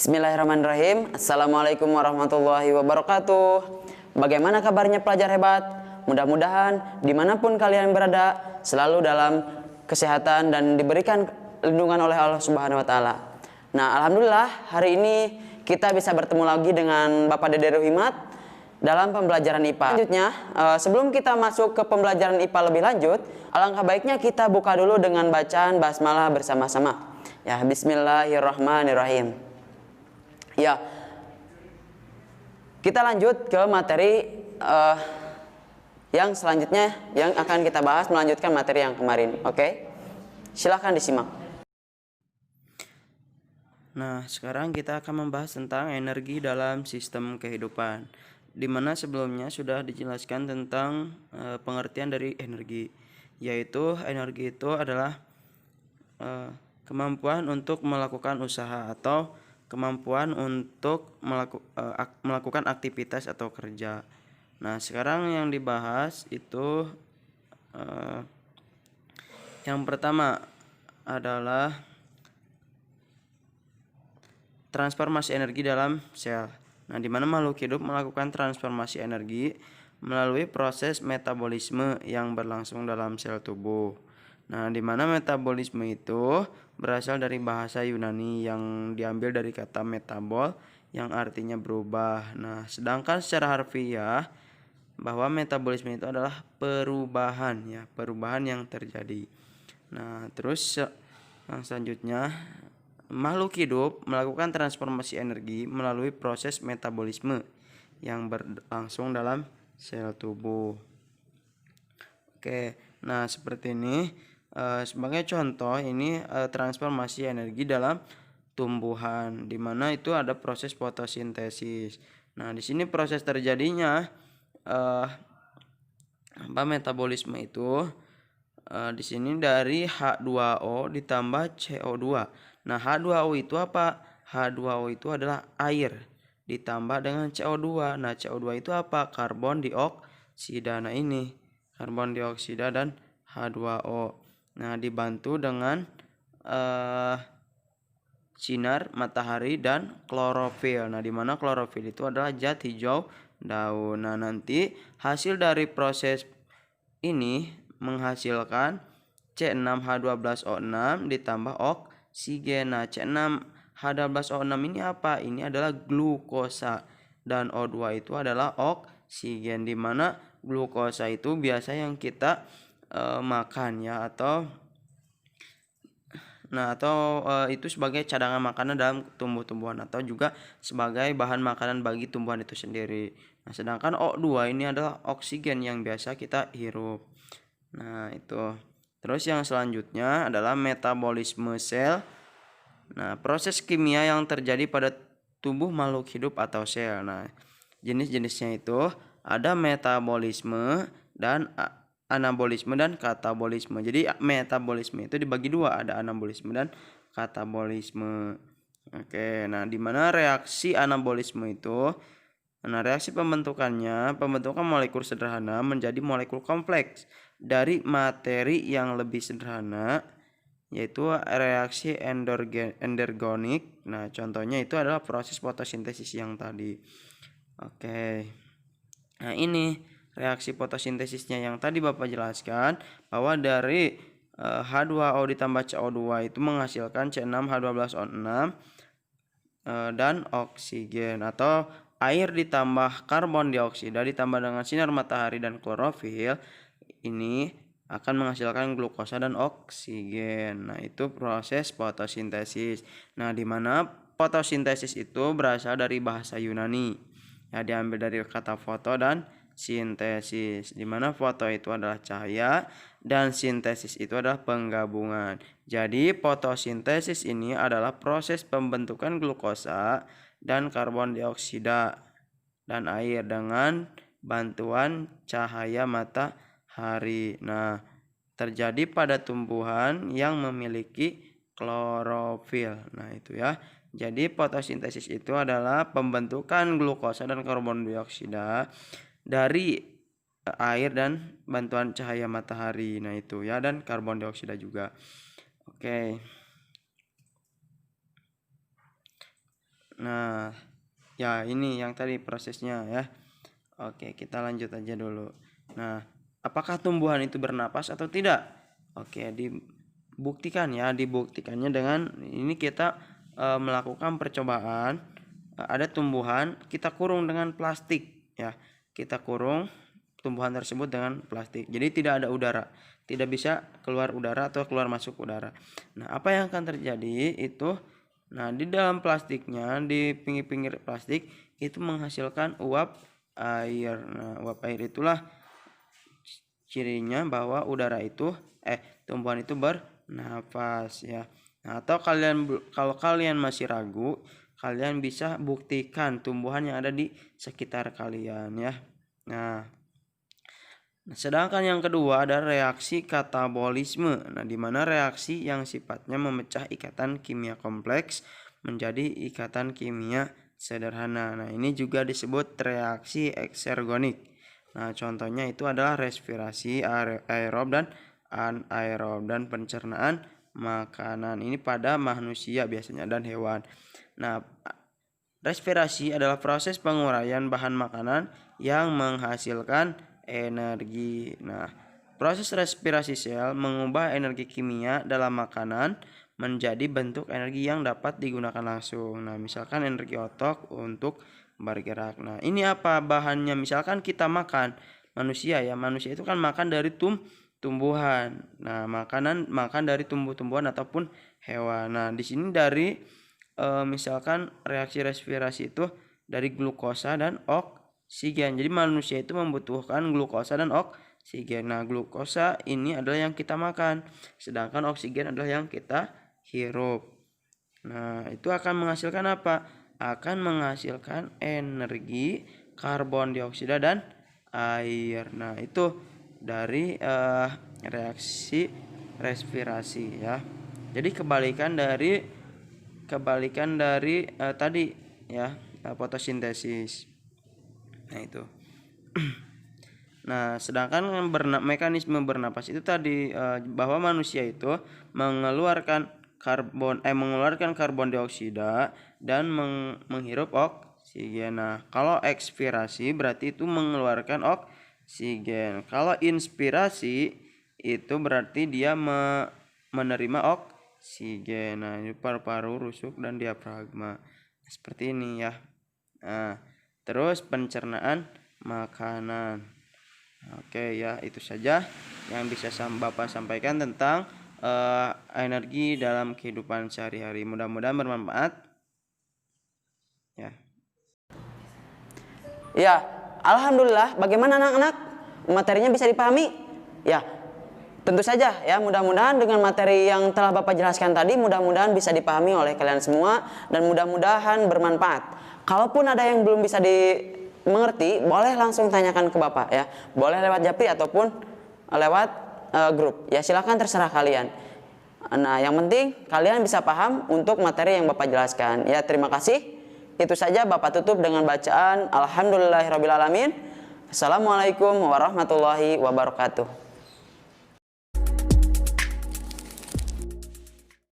Bismillahirrahmanirrahim. Assalamualaikum warahmatullahi wabarakatuh. Bagaimana kabarnya pelajar hebat? Mudah-mudahan dimanapun kalian berada selalu dalam kesehatan dan diberikan lindungan oleh Allah Subhanahu wa Ta'ala. Nah, alhamdulillah hari ini kita bisa bertemu lagi dengan Bapak Dede Ruhimat dalam pembelajaran IPA. Selanjutnya, sebelum kita masuk ke pembelajaran IPA lebih lanjut, alangkah baiknya kita buka dulu dengan bacaan basmalah bersama-sama. Ya, Bismillahirrahmanirrahim. Ya, kita lanjut ke materi yang selanjutnya yang akan kita bahas, melanjutkan materi yang kemarin. Oke, silahkan disimak. Nah, sekarang kita akan membahas tentang energi dalam sistem kehidupan, di mana sebelumnya sudah dijelaskan tentang pengertian dari energi, yaitu energi itu adalah kemampuan untuk melakukan usaha atau kemampuan untuk melakukan aktivitas atau kerja. Nah, sekarang yang dibahas itu yang pertama adalah transformasi energi dalam sel. Nah, di mana makhluk hidup melakukan transformasi energi melalui proses metabolisme yang berlangsung dalam sel tubuh. Nah, di mana metabolisme itu berasal dari bahasa Yunani yang diambil dari kata metabol yang artinya berubah. Nah, sedangkan secara harfiah bahwa metabolisme itu adalah perubahan, ya, perubahan yang terjadi. Nah, terus yang selanjutnya, makhluk hidup melakukan transformasi energi melalui proses metabolisme yang berlangsung dalam sel tubuh. Oke, nah seperti ini. Sebagai contoh ini transformasi energi dalam tumbuhan, di mana itu ada proses fotosintesis. Nah, di sini proses terjadinya metabolisme itu di sini dari H2O ditambah CO2. Nah, H2O itu apa? H2O itu adalah air ditambah dengan CO2. Nah, CO2 itu apa? Karbon dioksida. Nah, ini karbon dioksida dan H2O. Nah, dibantu dengan sinar matahari dan klorofil. Nah, di mana klorofil itu adalah zat hijau daun. Nah, nanti hasil dari proses ini menghasilkan C6H12O6 ditambah oksigen. Nah, C6H12O6 ini apa? Ini adalah glukosa dan O2 itu adalah oksigen, di mana glukosa itu biasa yang kita makan, ya, atau itu sebagai cadangan makanan dalam tumbuh-tumbuhan atau juga sebagai bahan makanan bagi tumbuhan itu sendiri. Nah, sedangkan O2 ini adalah oksigen yang biasa kita hirup. Nah, itu. Terus yang selanjutnya adalah metabolisme sel. Nah, proses kimia yang terjadi pada tubuh makhluk hidup atau sel. Nah, jenis-jenisnya itu ada metabolisme dan anabolisme dan katabolisme. Jadi metabolisme itu dibagi dua, ada anabolisme dan katabolisme. Oke, nah di mana reaksi anabolisme itu, nah reaksi pembentukan molekul sederhana menjadi molekul kompleks dari materi yang lebih sederhana, yaitu reaksi endergonik. Nah, contohnya itu adalah proses fotosintesis yang tadi. Oke. Nah, ini reaksi fotosintesisnya yang tadi Bapak jelaskan, bahwa dari H2O ditambah CO2 itu menghasilkan C6H12O6 dan oksigen, atau air ditambah karbon dioksida ditambah dengan sinar matahari dan klorofil ini akan menghasilkan glukosa dan oksigen. Nah, itu proses fotosintesis. Nah, di mana fotosintesis itu berasal dari bahasa Yunani, ya, diambil dari kata foto dan sintesis, di mana foto itu adalah cahaya dan sintesis itu adalah penggabungan. Jadi fotosintesis ini adalah proses pembentukan glukosa dan karbon dioksida dan air dengan bantuan cahaya matahari. Nah, terjadi pada tumbuhan yang memiliki klorofil. Nah, itu ya. Jadi fotosintesis itu adalah pembentukan glukosa dan karbon dioksida dari air dan bantuan cahaya matahari. Nah, itu ya, dan karbon dioksida juga. Oke. Nah, ya ini yang tadi prosesnya ya. Oke, kita lanjut aja dulu. Nah, apakah tumbuhan itu bernapas atau tidak? Oke, dibuktikannya dengan ini kita melakukan percobaan. Ada tumbuhan kita kurung dengan plastik ya. Kita kurung tumbuhan tersebut dengan plastik. Jadi tidak ada udara, tidak bisa keluar udara atau keluar masuk udara. Nah, apa yang akan terjadi itu, nah di dalam plastiknya, di pinggir-pinggir plastik itu menghasilkan uap air. Nah, uap air itulah cirinya bahwa tumbuhan itu bernafas ya. Nah, atau kalau kalian masih ragu, kalian bisa buktikan tumbuhan yang ada di sekitar kalian ya. Nah, sedangkan yang kedua ada reaksi katabolisme. Nah, di mana reaksi yang sifatnya memecah ikatan kimia kompleks menjadi ikatan kimia sederhana. Nah, ini juga disebut reaksi eksergonik. Nah, contohnya itu adalah respirasi aerob dan anaerob dan pencernaan makanan. Ini pada manusia biasanya dan hewan. Nah, respirasi adalah proses penguraian bahan makanan yang menghasilkan energi. Nah, proses respirasi sel mengubah energi kimia dalam makanan menjadi bentuk energi yang dapat digunakan langsung. Nah, misalkan energi otot untuk bergerak. Nah, ini apa bahannya? Misalkan kita makan manusia itu kan makan dari tumbuhan. Nah, makan dari tumbuh-tumbuhan ataupun hewan. Nah, di sini dari misalkan reaksi respirasi itu dari glukosa dan oksigen. Jadi manusia itu membutuhkan glukosa dan oksigen. Nah, glukosa ini adalah yang kita makan, sedangkan oksigen adalah yang kita hirup. Nah, itu akan menghasilkan apa? Akan menghasilkan energi, karbon dioksida dan air. Nah, itu dari reaksi respirasi ya. Jadi kebalikan dari tadi ya, fotosintesis. Nah, itu. Nah, sedangkan mekanisme bernapas itu tadi bahwa manusia itu mengeluarkan karbon dioksida dan menghirup oksigen. Nah, kalau ekspirasi berarti itu mengeluarkan oksigen. Kalau inspirasi itu berarti dia menerima oksigen. Nah, ini paru-paru, rusuk dan diafragma. Seperti ini ya. Nah, terus pencernaan makanan. Oke ya, itu saja yang bisa Bapak sampaikan tentang energi dalam kehidupan sehari-hari. Mudah-mudahan bermanfaat ya. Ya, alhamdulillah. Bagaimana anak-anak? Materinya bisa dipahami? Ya, tentu saja ya. Mudah-mudahan dengan materi yang telah Bapak jelaskan tadi, mudah-mudahan bisa dipahami oleh kalian semua dan mudah-mudahan bermanfaat. Kalaupun ada yang belum bisa dimengerti, boleh langsung tanyakan ke Bapak ya. Boleh lewat Japri ataupun lewat grup. Ya, silakan terserah kalian. Nah, yang penting kalian bisa paham untuk materi yang Bapak jelaskan. Ya, terima kasih. Itu saja Bapak tutup dengan bacaan Alhamdulillahirabbil alamin. Assalamualaikum warahmatullahi wabarakatuh.